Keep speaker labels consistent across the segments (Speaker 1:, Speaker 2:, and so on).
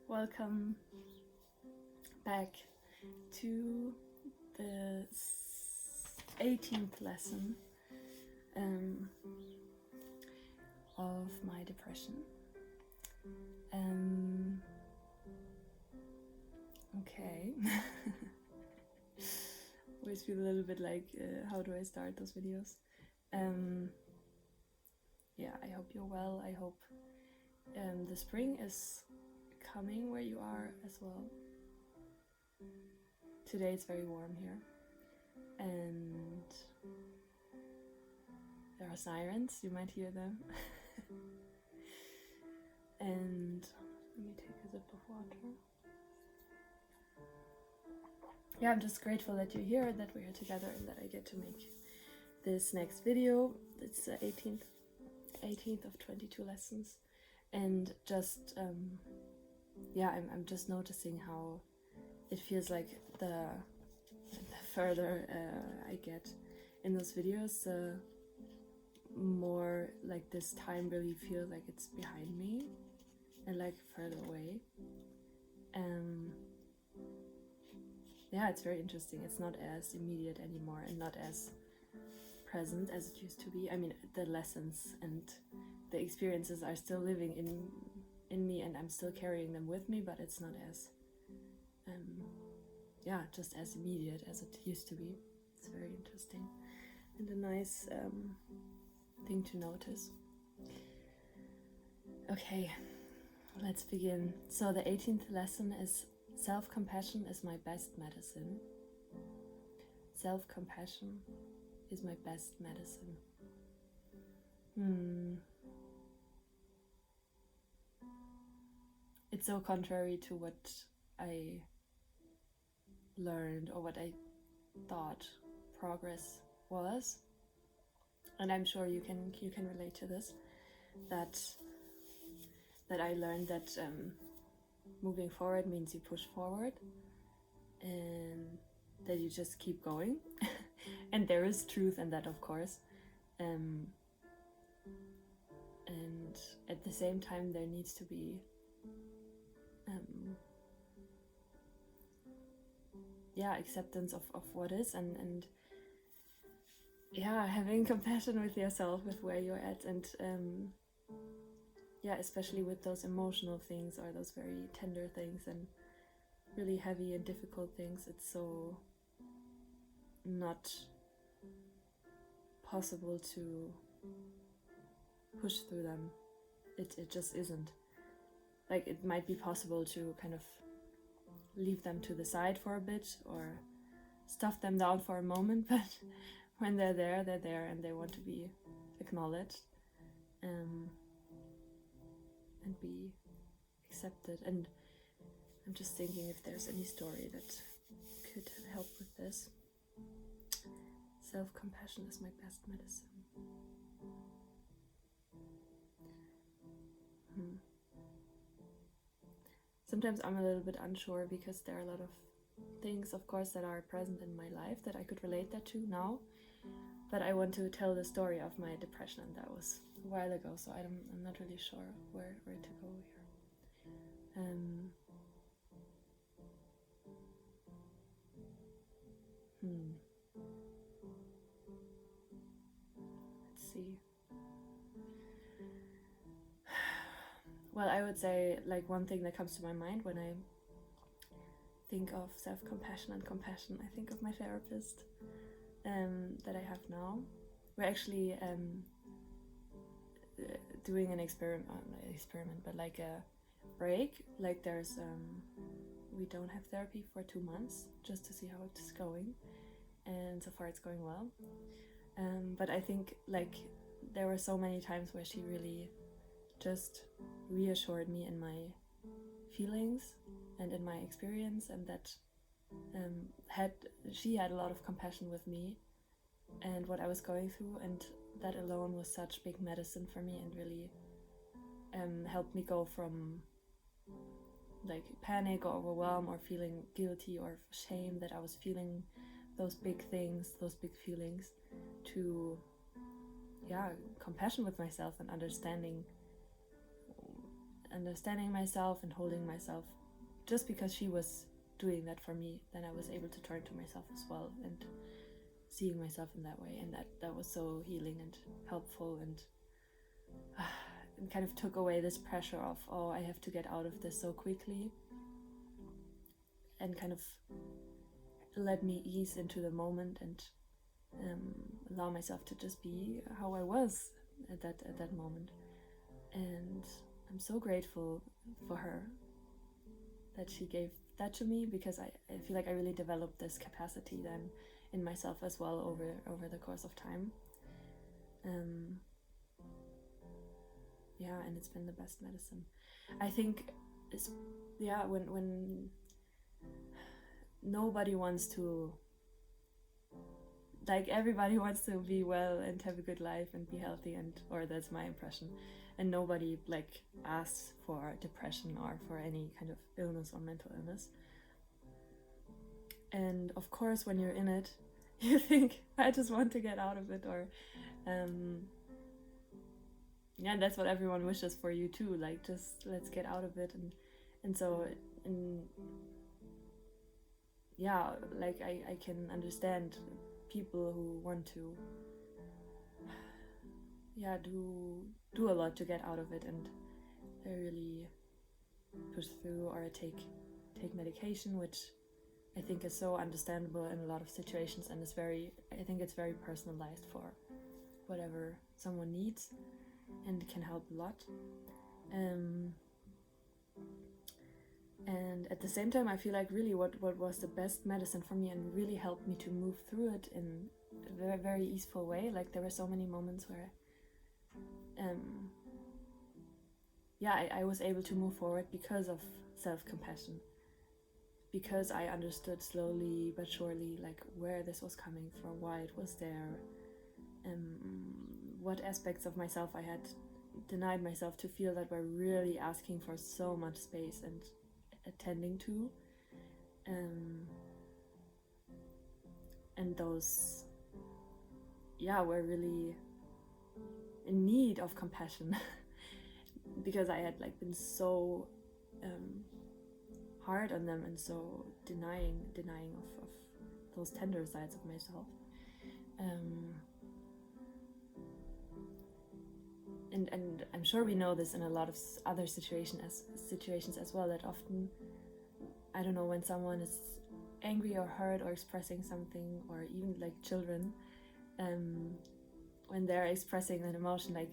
Speaker 1: Welcome back to the 18th lesson of my depression. Okay. Always feel a little bit like, how do I start those videos? Yeah, I hope you're well. I hope the spring is coming where you are as well. Today it's very warm here, and there are sirens, you might hear them. And let me take a sip of water. Yeah, I'm just grateful that you're here, that we're here together, and that I get to make this next video. It's the 18th of 22 lessons, and just yeah, I'm just noticing how it feels like the further I get in those videos, the more like this time really feels like it's behind me and like further away. Yeah, it's very interesting. It's not as immediate anymore and not as present as it used to be. I mean, the lessons and the experiences are still living in me, and I'm still carrying them with me, but it's not as yeah, just as immediate as it used to be. It's very interesting and a nice thing to notice. Okay, let's begin. So the 18th lesson is self-compassion is my best medicine. Self-compassion is my best medicine. It's so contrary to what I learned or what I thought progress was, and I'm sure you can relate to this. That I learned that moving forward means you push forward, and that you just keep going. And there is truth in that, of course. And at the same time, there needs to be acceptance of what is, and yeah, having compassion with yourself, with where you're at, and yeah, especially with those emotional things or those very tender things and really heavy and difficult things. It's so not possible to push through them. It just isn't. Like, it might be possible to kind of leave them to the side for a bit or stuff them down for a moment, but when they're there and they want to be acknowledged and be accepted. And I'm just thinking if there's any story that could help with this. Self-compassion is my best medicine. Sometimes I'm a little bit unsure because there are a lot of things, of course, that are present in my life that I could relate that to now. But I want to tell the story of my depression, and that was a while ago, so I'm not really sure where to go here. Let's see. Well, I would say, like, one thing that comes to my mind when I think of self-compassion and compassion, I think of my therapist that I have now. We're actually doing an experiment, but like a break. Like, there's we don't have therapy for 2 months just to see how it's going, and so far it's going well. But I think, like, there were so many times where she really just reassured me in my feelings and in my experience, and that she had a lot of compassion with me and what I was going through, and that alone was such big medicine for me, and really helped me go from like panic or overwhelm or feeling guilty or shame that I was feeling those big things, those big feelings, to compassion with myself and understanding understanding myself and holding myself, just because she was doing that for me, then I was able to turn to myself as well and seeing myself in that way. And that was so healing and helpful, and kind of took away this pressure of, oh, I have to get out of this so quickly, and kind of let me ease into the moment and allow myself to just be how I was at that moment. And I'm so grateful for her that she gave that to me, because I feel like I really developed this capacity then in myself as well over the course of time. Yeah, and it's been the best medicine. I think when nobody wants to, like, everybody wants to be well and have a good life and be healthy, or that's my impression, and nobody like asks for depression or for any kind of illness or mental illness. And of course, when you're in it, you think, I just want to get out of it, or yeah, that's what everyone wishes for you too, like, just let's get out of it. And so yeah, like I can understand people who want to do a lot to get out of it, and they really push through or take medication, which I think is so understandable in a lot of situations, and I think it's very personalized for whatever someone needs, and can help a lot. And at the same time, I feel like really what was the best medicine for me and really helped me to move through it in a very, very easeful way. Like, there were so many moments where I was able to move forward because of self-compassion, because I understood slowly but surely, like, where this was coming from, why it was there, what aspects of myself I had denied myself to feel that were really asking for so much space and attending to, and those were really in need of compassion because I had like been so hard on them and so denying of those tender sides of myself. And I'm sure we know this in a lot of other situations as well, that often, I don't know, when someone is angry or hurt or expressing something, or even like children, when they're expressing an emotion, like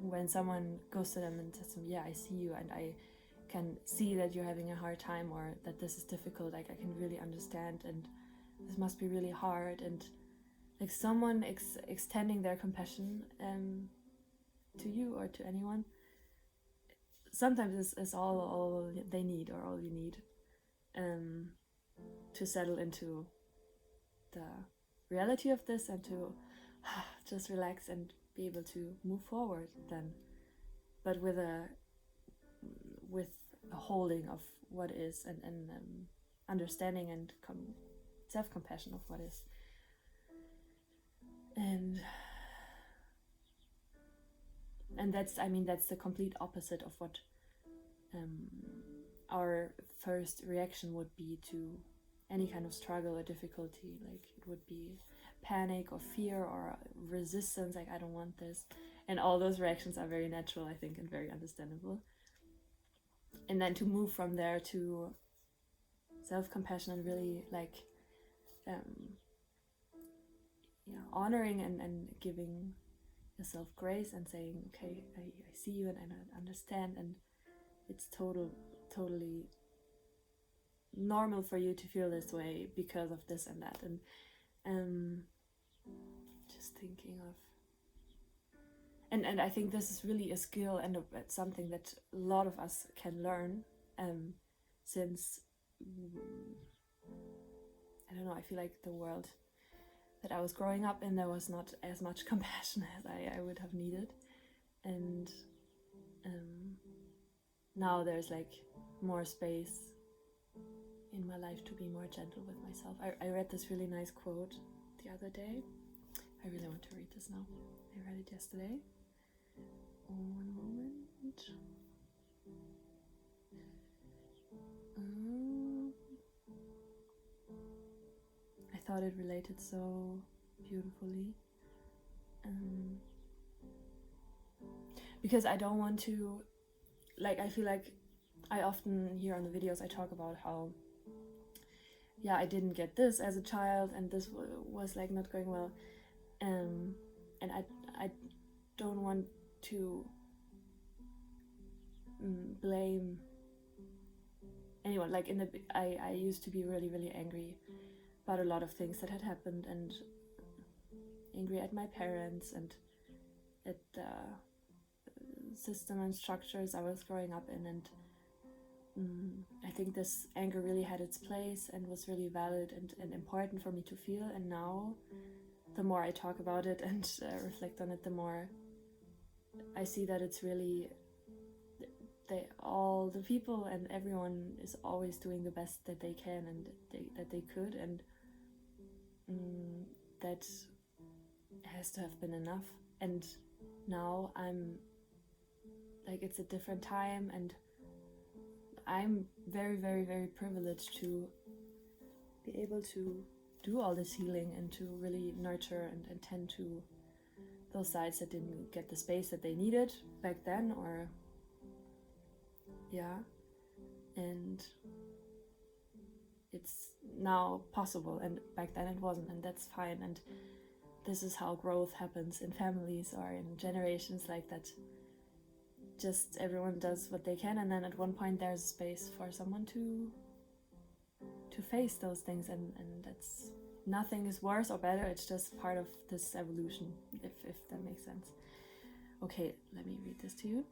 Speaker 1: when someone goes to them and says to them, yeah, I see you, and I can see that you're having a hard time, or that this is difficult, like I can really understand, and this must be really hard, and like someone extending their compassion to you or to anyone, sometimes is all they need, or all you need, to settle into the reality of this, and to just relax and be able to move forward then, but with a holding of what is, and understanding and self-compassion of what is. And that's the complete opposite of what our first reaction would be to any kind of struggle or difficulty. Like, it would be panic or fear or resistance, like I don't want this, and all those reactions are very natural, I think, and very understandable. And then to move from there to self-compassion and really like honoring and giving yourself grace and saying, okay, I see you and I understand, and it's totally normal for you to feel this way because of this and that. And just thinking of, and I think this is really a skill and it's something that a lot of us can learn, since I don't know, I feel like the world that I was growing up in, there was not as much compassion as I would have needed, and now there's like more space in my life to be more gentle with myself. I read this really nice quote the other day. I really want to read this now. I read it yesterday. One moment. thought it related so beautifully. Because I don't want to, like, I feel like I often hear on the videos I talk about how, yeah, I didn't get this as a child and this was like not going well, and I don't want to blame anyone. Like I used to be really, really angry about a lot of things that had happened, and angry at my parents and at the system and structures I was growing up in, and I think this anger really had its place and was really valid and important for me to feel. And now, the more I talk about it and reflect on it, the more I see that it's really, all the people and everyone is always doing the best that they can and that they could, and that has to have been enough. And now I'm like, it's a different time, and I'm very, very, very privileged to be able to do all this healing and to really nurture and tend to those sides that didn't get the space that they needed back then, or yeah, and it's now possible, and back then it wasn't, and that's fine. And this is how growth happens in families or in generations like that. Just everyone does what they can, and then at one point there's space for someone to face those things, and that's, nothing is worse or better, it's just part of this evolution, if that makes sense. Okay, let me read this to you.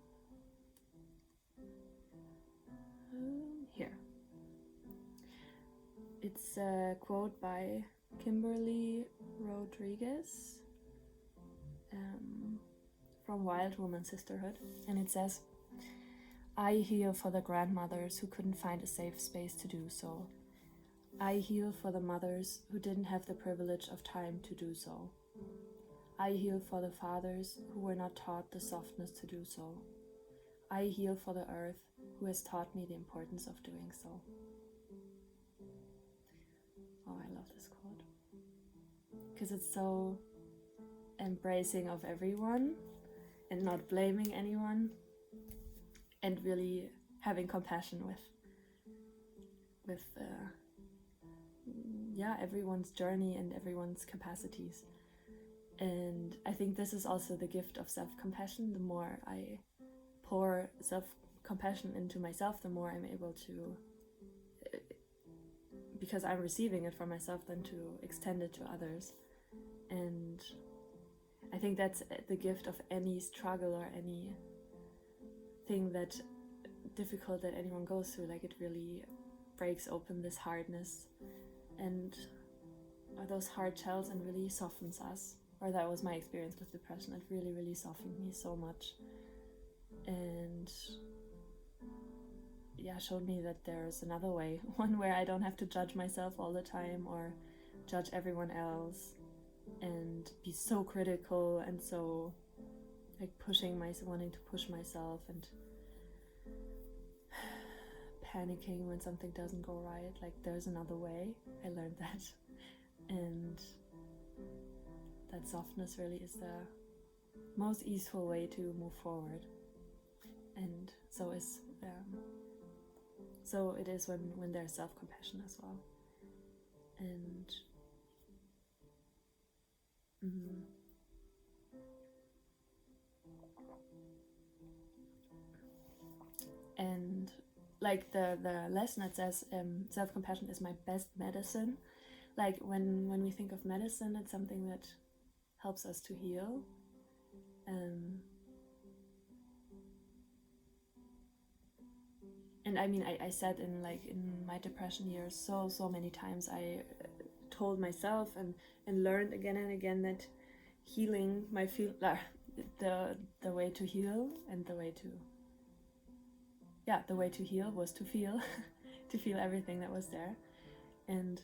Speaker 1: Here. It's a quote by Kimberly Rodriguez from Wild Woman Sisterhood, and it says, "I heal for the grandmothers who couldn't find a safe space to do so. I heal for the mothers who didn't have the privilege of time to do so. I heal for the fathers who were not taught the softness to do so. I heal for the earth who has taught me the importance of doing so." Oh, I love this quote, because it's so embracing of everyone and not blaming anyone, and really having compassion with everyone's journey and everyone's capacities. And I think this is also the gift of self-compassion. The more I pour self-compassion into myself, the more I'm able to, because I'm receiving it from myself, then to extend it to others. And I think that's the gift of any struggle or any thing that difficult that anyone goes through. Like, it really breaks open this hardness and those hard shells and really softens us. Or that was my experience with depression. It really, really softened me so much, and yeah, showed me that there's another way, one where I don't have to judge myself all the time or judge everyone else and be so critical and so like wanting to push myself and panicking when something doesn't go right. Like, there's another way. I learned that, and that softness really is the most easeful way to move forward. And so it is when there's self-compassion as well. And and like the lesson, it says self-compassion is my best medicine. Like, when we think of medicine, it's something that helps us to heal. And I mean, I said in my depression years, so many times I told myself and learned again and again that healing my the way to heal and the way to heal was to feel to feel everything that was there. And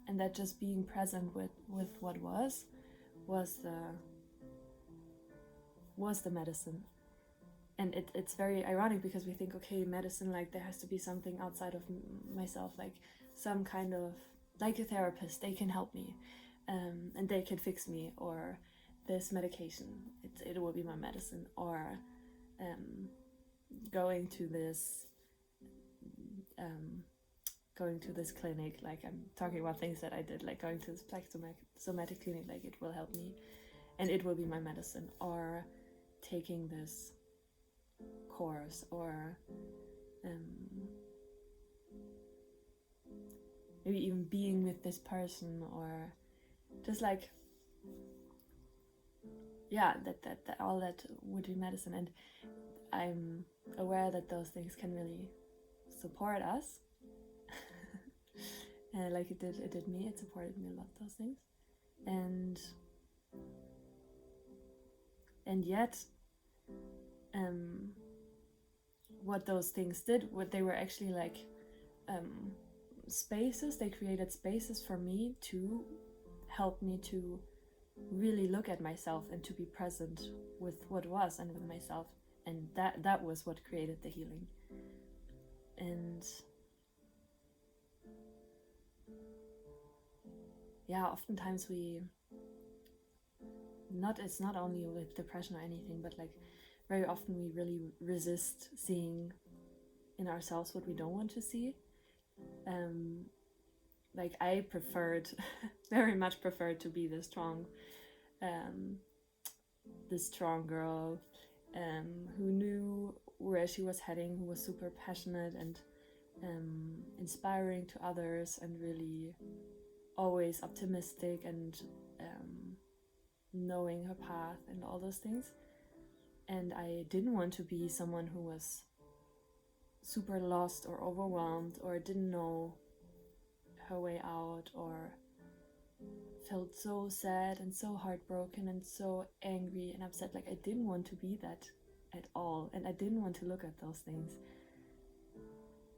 Speaker 1: and that just being present with what was the medicine. And it's very ironic because we think, okay, medicine, like there has to be something outside of myself, like some kind of, like a therapist, they can help me, and they can fix me, or this medication, it will be my medicine, or going to this clinic, like I'm talking about things that I did, like going to this somatic clinic, like it will help me and it will be my medicine, or taking this course, or maybe even being with this person, or just like, yeah, that all that would be medicine. And I'm aware that those things can really support us. And like it did me, it supported me a lot, those things. And yet what those things did, what they were actually like spaces, they created spaces for me to help me to really look at myself and to be present with what was and with myself. And that was what created the healing. And yeah, oftentimes it's not only with depression or anything, but like very often we really resist seeing in ourselves what we don't want to see. Like I very much preferred to be the strong girl who knew where she was heading, who was super passionate and inspiring to others, and really always optimistic, and knowing her path and all those things. And I didn't want to be someone who was super lost or overwhelmed, or didn't know her way out, or felt so sad and so heartbroken and so angry and upset. Like I didn't want to be that at all, and I didn't want to look at those things.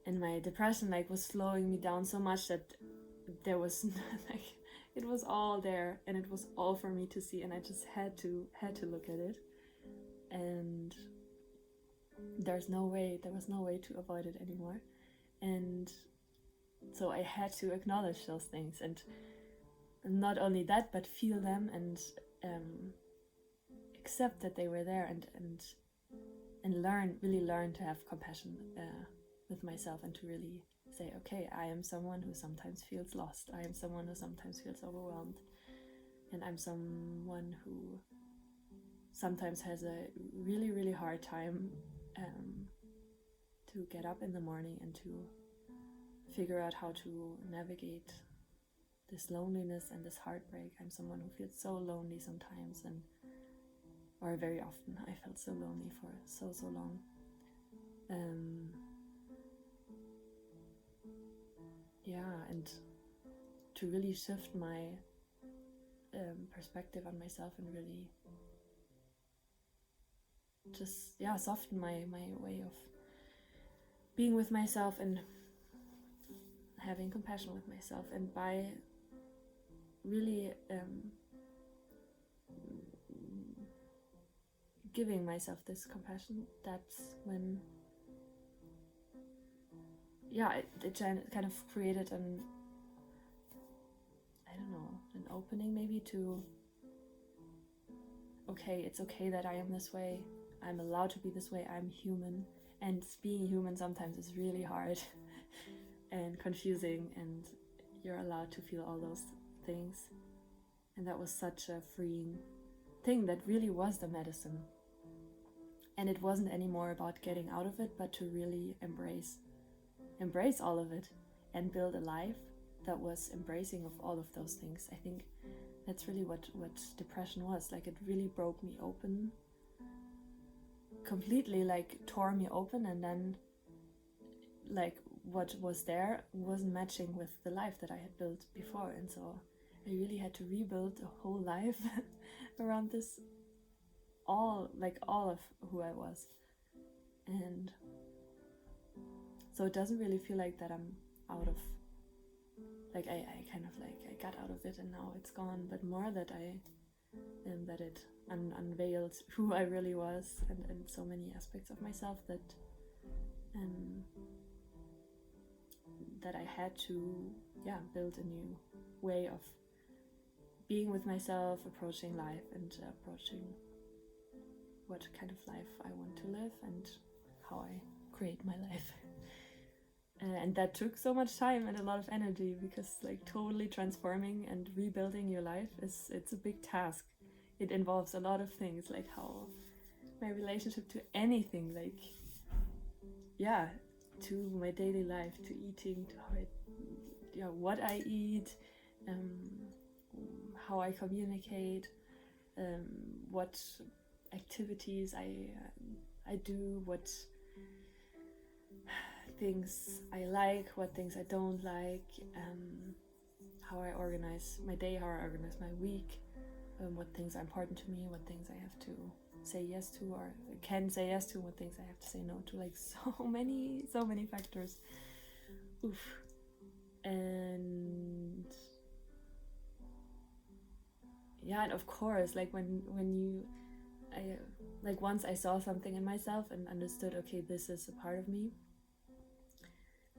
Speaker 1: And my depression like was slowing me down so much that there was like, it was all there and it was all for me to see, and I just had to look at it. And there was no way to avoid it anymore. And so I had to acknowledge those things, and not only that, but feel them, and accept that they were there, and really learn to have compassion with myself, and to really say, okay, I am someone who sometimes feels lost, I am someone who sometimes feels overwhelmed, and I'm someone who sometimes has a really, really hard time to get up in the morning and to figure out how to navigate this loneliness and this heartbreak. I'm someone who feels so lonely sometimes, or very often I felt so lonely for so long. Yeah, and to really shift my perspective on myself, and really just soften my way of being with myself and having compassion with myself. And by really giving myself this compassion, that's when it kind of created an opening maybe to, okay, it's okay that I am this way, I'm allowed to be this way, I'm human. And being human sometimes is really hard and confusing, and you're allowed to feel all those things. And that was such a freeing thing. That really was the medicine. And it wasn't anymore about getting out of it, but to really embrace all of it and build a life that was embracing of all of those things. I think that's really what depression was. Like, it really broke me open completely, like tore me open, and then like what was there wasn't matching with the life that I had built before. And so I really had to rebuild a whole life around this, all of who I was. And so it doesn't really feel like that I'm out of, like I kind of like I got out of it and now it's gone, but more that I and that it unveiled who I really was, and so many aspects of myself that I had to build a new way of being with myself, approaching life, and approaching what kind of life I want to live and how I create my life. And that took so much time and a lot of energy, because like totally transforming and rebuilding your life it's a big task. It involves a lot of things, like how my relationship to anything, like to my daily life, to eating, to how what I eat, how I communicate, what activities I do, what things I like, what things I don't like, how I organize my day, how I organize my week, what things are important to me, what things I have to say yes to or can say yes to, what things I have to say no to, like so many factors. Oof. And and of course, like once I saw something in myself and understood, okay, this is a part of me,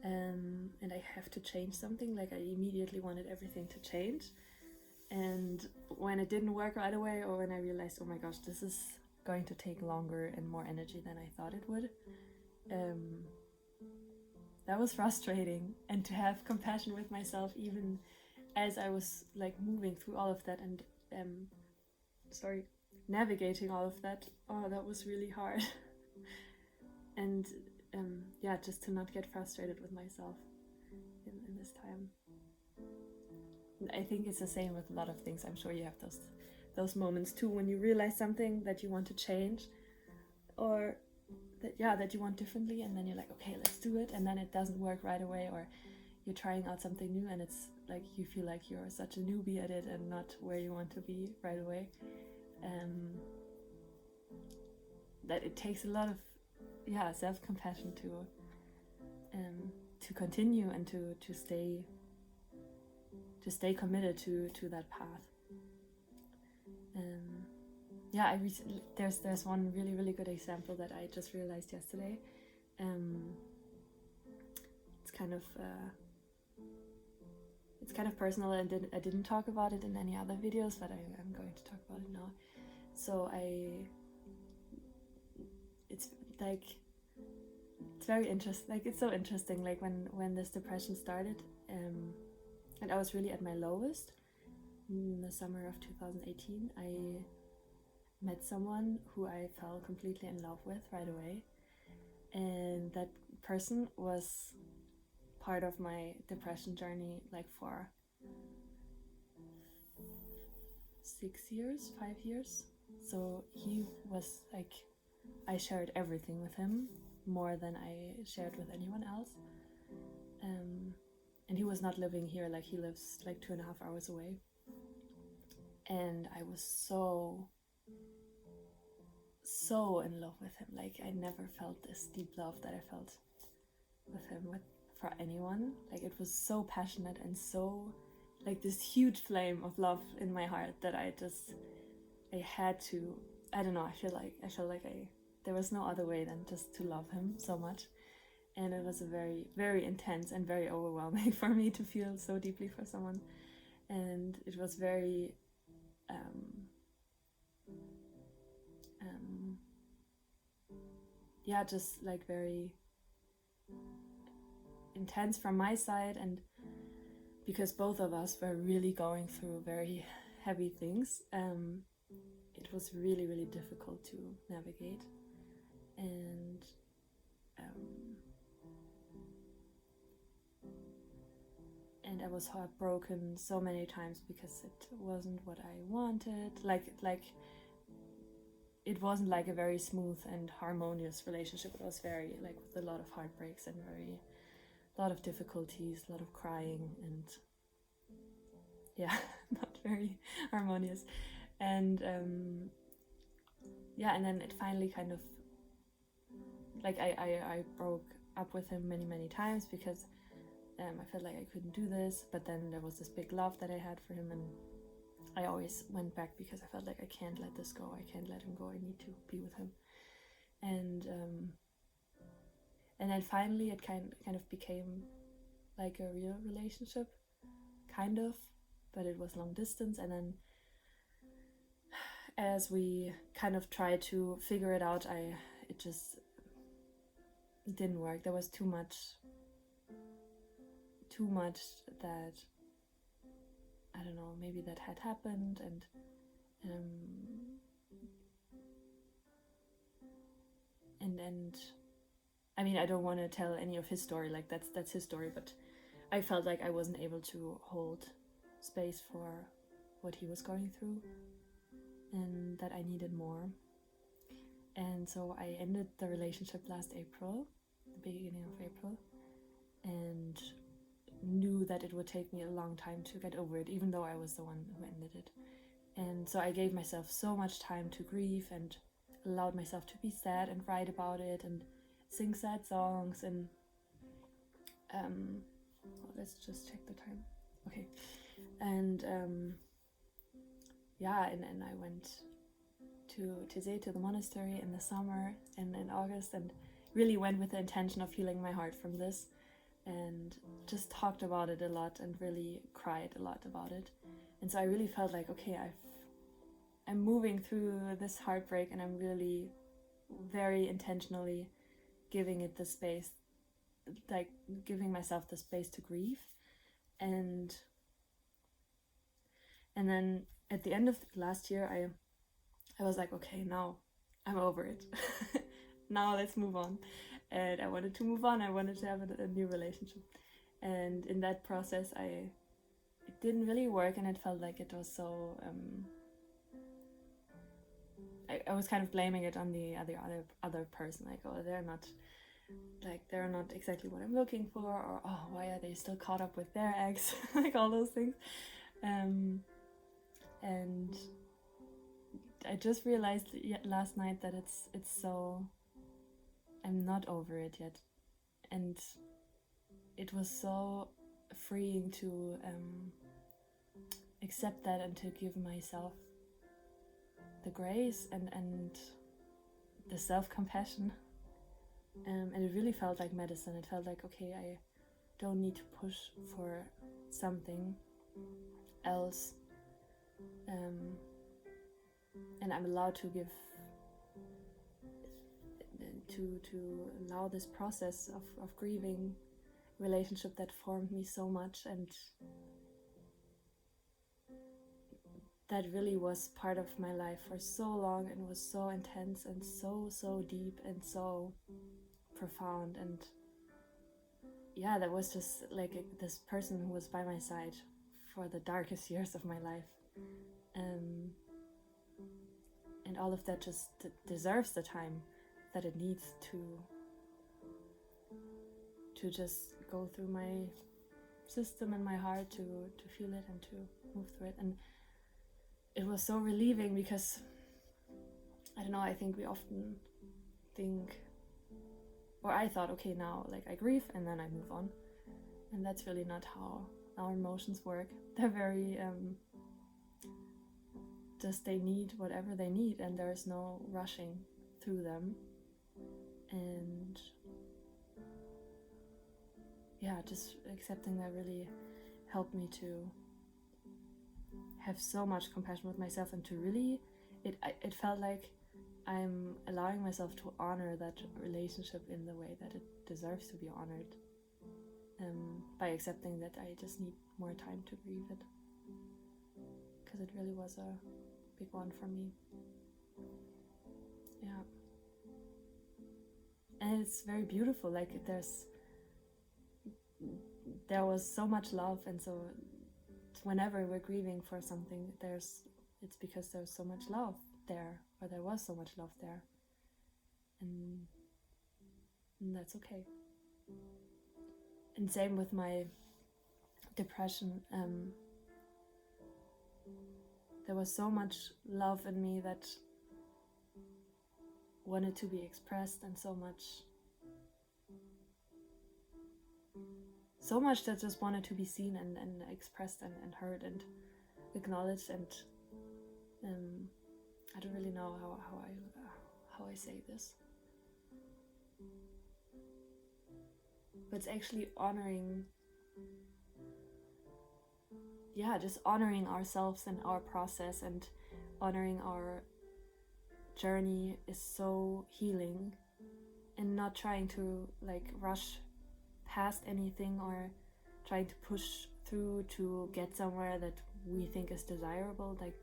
Speaker 1: and I have to change something, like I immediately wanted everything to change. And when it didn't work right away, or when I realized, oh my gosh, this is going to take longer and more energy than I thought it would, that was frustrating. And to have compassion with myself, even as I was like moving through all of that and navigating all of that, that was really hard. And just to not get frustrated with myself in this time. I think it's the same with a lot of things. I'm sure you have those moments too, when you realize something that you want to change, or that you want differently, and then you're like, okay, let's do it, and then it doesn't work right away, or you're trying out something new and it's like you feel like you're such a newbie at it and not where you want to be right away. That it takes a lot of self-compassion to continue and to stay committed to that path. I recently there's one really good example that I just realized yesterday. It's kind of personal, and I didn't talk about it in any other videos, but I'm going to talk about it now. So it's very interesting. Like, it's so interesting. Like when this depression started, and I was really at my lowest in the summer of 2018. I met someone who I fell completely in love with right away, and that person was part of my depression journey, like for 5 years. So he was like, I shared everything with him, more than I shared with anyone else. And he was not living here, like he lives like 2.5 hours away. And I was so in love with him. Like, I never felt this deep love that I felt with him for anyone. Like, it was so passionate and so like this huge flame of love in my heart that I had to, I don't know, I feel like there was no other way than just to love him so much. And it was a very, very intense and very overwhelming for me to feel so deeply for someone. And it was very just like very intense from my side, and because both of us were really going through very heavy things, it was really, really difficult to navigate. And I was heartbroken so many times because it wasn't what I wanted. Like it wasn't like a very smooth and harmonious relationship. It was very like with a lot of heartbreaks and a lot of difficulties, a lot of crying, and not very harmonious. And and then it finally kind of like I broke up with him many times because I felt like I couldn't do this. But then there was this big love that I had for him, and I always went back because I felt like I can't let this go. I can't let him go. I need to be with him. And then finally it kind of became like a real relationship, kind of, but it was long distance. And then as we kind of tried to figure it out, it just didn't work. There was too much that, I don't know, maybe that had happened, and I mean, I don't want to tell any of his story, like that's his story, but I felt like I wasn't able to hold space for what he was going through, and that I needed more. And so I ended the relationship last April, the beginning of April, and knew that it would take me a long time to get over it, even though I was the one who ended it. And so I gave myself so much time to grieve, and allowed myself to be sad and write about it and sing sad songs. And let's just check the time. Okay. And yeah, and I went to Taizé, to the monastery, in the summer and in August, and really went with the intention of healing my heart from this, and just talked about it a lot and really cried a lot about it. And so I really felt like, okay, I'm moving through this heartbreak, and I'm really very intentionally giving it the space, like giving myself the space to grieve. And then at the end of last year, I was like, okay, now I'm over it. Now let's move on. And I wanted to move on. I wanted to have a new relationship. And in that process, it didn't really work, and it felt like it was so I was kind of blaming it on the other person, like, oh, they're not exactly what I'm looking for, or oh, why are they still caught up with their ex, like all those things. And I just realized last night that it's so, I'm not over it yet, and it was so freeing to accept that, and to give myself the grace and the self-compassion. And it really felt like medicine. It felt like, okay, I don't need to push for something else, and I'm allowed to give, to allow this process of grieving relationship that formed me so much, and that really was part of my life for so long, and was so intense and so deep and so profound. And yeah, that was just like this person who was by my side for the darkest years of my life, and all of that just deserves the time that it needs to just go through my system and my heart, to feel it and to move through it. And it was so relieving, because I don't know, I think we often think, or I thought, okay, now like I grieve and then I move on, and that's really not how our emotions work. They're very just, they need whatever they need, and there's no rushing through them. And yeah, just accepting that really helped me to have so much compassion with myself, and to really, it felt like I'm allowing myself to honor that relationship in the way that it deserves to be honored, by accepting that I just need more time to grieve it, because it really was a big one for me. Yeah. And it's very beautiful, like there was so much love, and so whenever we're grieving for something, it's because there's so much love there, or there was so much love there, and that's okay. And same with my depression. There was so much love in me that wanted to be expressed, and so much that just wanted to be seen and expressed and heard. And acknowledge and I don't really know how I say this, but it's actually honoring, just honoring ourselves and our process, and honoring our journey is so healing, and not trying to like rush past anything or trying to push through to get somewhere that we think is desirable. Like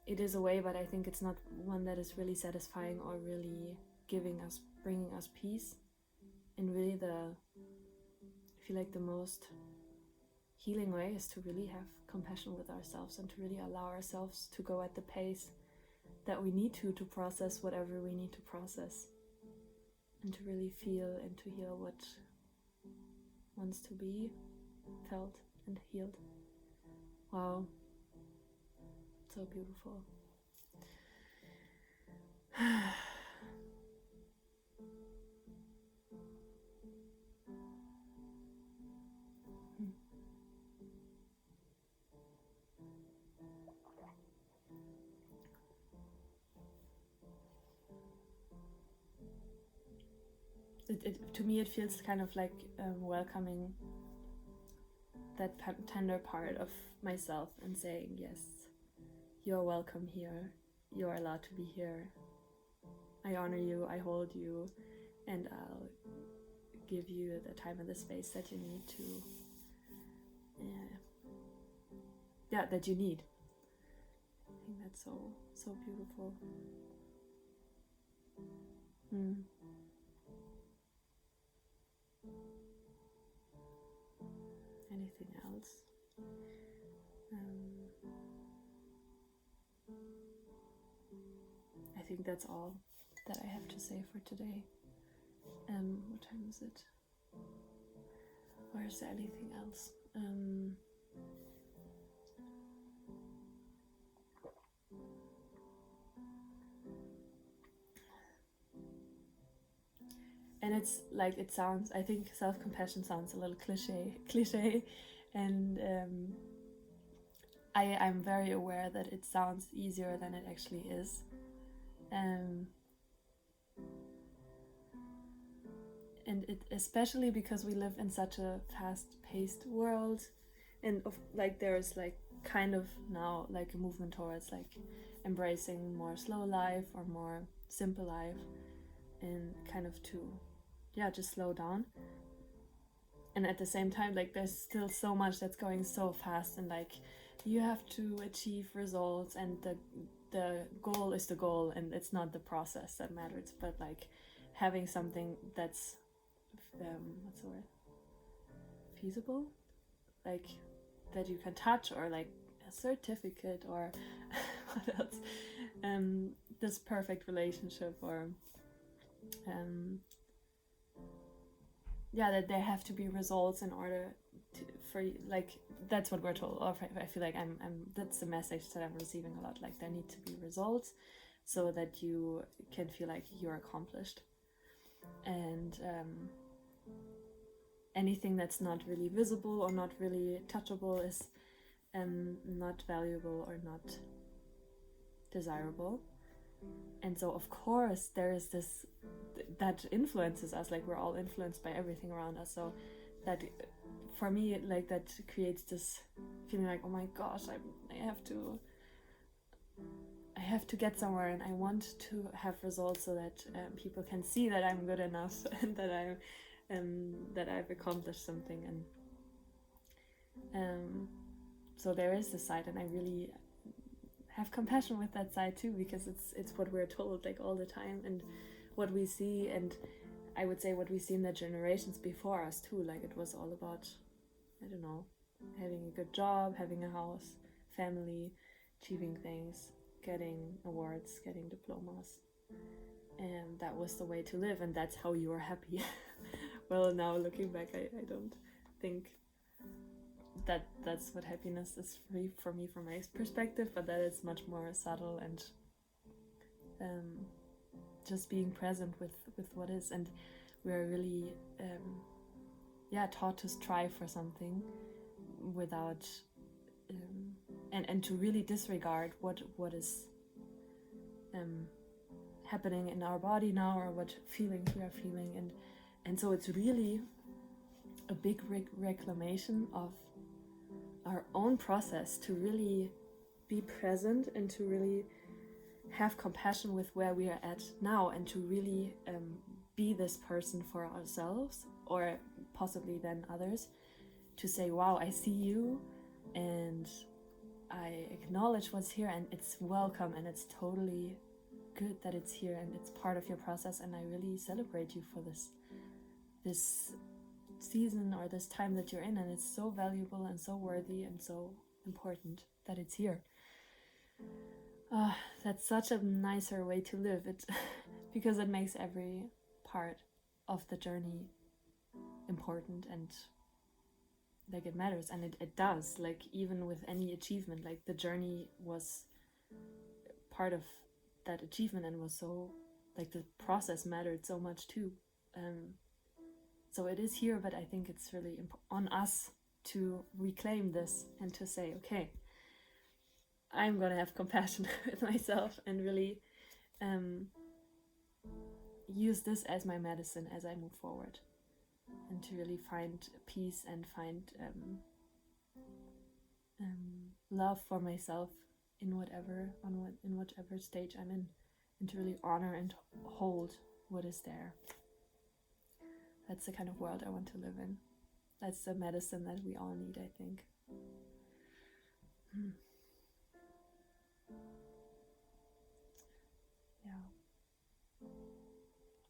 Speaker 1: it is a way, but I think it's not one that is really satisfying or really bringing us peace. And really I feel like the most healing way is to really have compassion with ourselves and to really allow ourselves to go at the pace that we need to process whatever we need to process, and to really feel and to heal what wants to be felt and healed. Wow, so beautiful. To me it feels kind of like welcoming that tender part of myself and saying, yes, you're welcome here, you're allowed to be here, I honor you, I hold you, and I'll give you the time and the space that you need to that you need. I think that's so beautiful. Anything else? I think that's all that I have to say for today. What time is it? Or is there anything else? And it's like, it sounds, I think self-compassion sounds a little cliche, and I'm very aware that it sounds easier than it actually is. And it, especially because we live in such a fast-paced world, and there's like kind of now like a movement towards like embracing more slow life or more simple life, and kind of to just slow down. And at the same time, like, there's still so much that's going so fast, and like you have to achieve results, and the goal is the goal, and it's not the process that matters, but like having something that's what's the word, feasible, like that you can touch, or like a certificate, or what else, this perfect relationship, or that there have to be results in order for like, that's what we're told. Or I feel like I'm that's the message that I'm receiving a lot. Like, there need to be results so that you can feel like you're accomplished. And anything that's not really visible or not really touchable is not valuable or not desirable. And so of course there is this that influences us, like we're all influenced by everything around us, so that for me, like, that creates this feeling like, oh my gosh, I have to get somewhere, and I want to have results so that people can see that I'm good enough and that I've accomplished something. And so there is this side, and I really have compassion with that side too, because it's what we're told like all the time, and what we see, and I would say what we see in the generations before us too. Like, it was all about, I don't know, having a good job, having a house, family, achieving things, getting awards, getting diplomas, and that was the way to live, and that's how you were happy. Well, now looking back, I don't think that's what happiness is for me from my perspective, but that is much more subtle, and just being present with what is. And we're really taught to strive for something without and to really disregard what is happening in our body now, or what feelings we are feeling, and so it's really a big reclamation of our own process, to really be present and to really have compassion with where we are at now, and to really be this person for ourselves, or possibly then others, to say, wow, I see you and I acknowledge what's here, and it's welcome, and it's totally good that it's here, and it's part of your process, and I really celebrate you for this season or this time that you're in, and it's so valuable and so worthy and so important that it's here. That's such a nicer way to live it because it makes every part of the journey important, and like it matters, and it does, like even with any achievement, like the journey was part of that achievement, and was so, like the process mattered so much too. So it is here, but I think it's really on us to reclaim this and to say, okay, I'm gonna have compassion with myself and really use this as my medicine as I move forward, and to really find peace and find love for myself in whatever stage I'm in, and to really honor and hold what is there. That's the kind of world I want to live in. That's the medicine that we all need, I think. Yeah.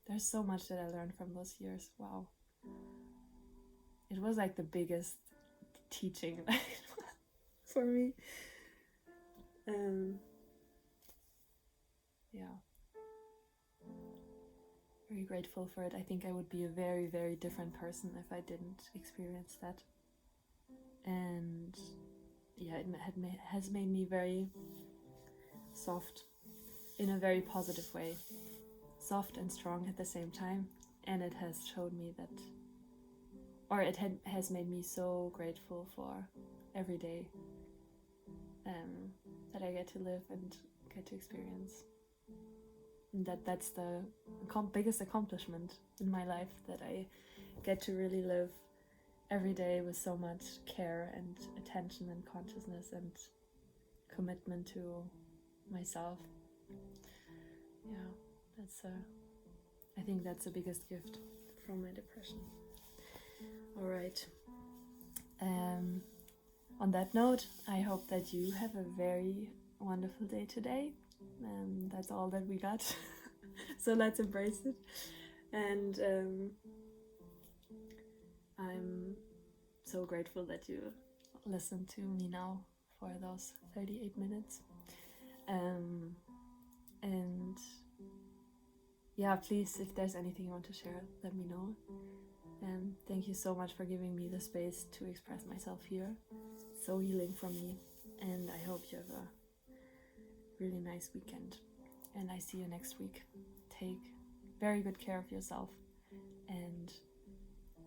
Speaker 1: There's so much that I learned from those years. Wow. It was like the biggest teaching for me. Yeah. Very grateful for it. I think I would be a very, very different person if I didn't experience that. And yeah, it has made me very soft in a very positive way. Soft and strong at the same time. And it has showed me that, or it has made me so grateful for every day that I get to live and get to experience. And that's the biggest accomplishment in my life, that I get to really live every day with so much care and attention and consciousness and commitment to myself. Yeah, I think that's the biggest gift from my depression. All right. On that note, I hope that you have a very wonderful day today. That's all that we got. So let's embrace it. And I'm so grateful that you listened to me now for those 38 minutes. And yeah, please, if there's anything you want to share, let me know. Thank you so much for giving me the space to express myself here. It's so healing for me, and I hope you have a really nice weekend, and I see you next week. Take very good care of yourself, and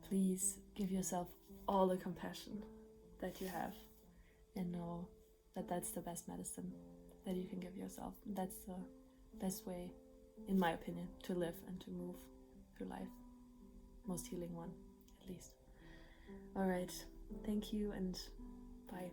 Speaker 1: please give yourself all the compassion that you have, and know that that's the best medicine that you can give yourself. That's the best way, in my opinion, to live and to move through life. Most healing one, at least. All right, thank you, and bye.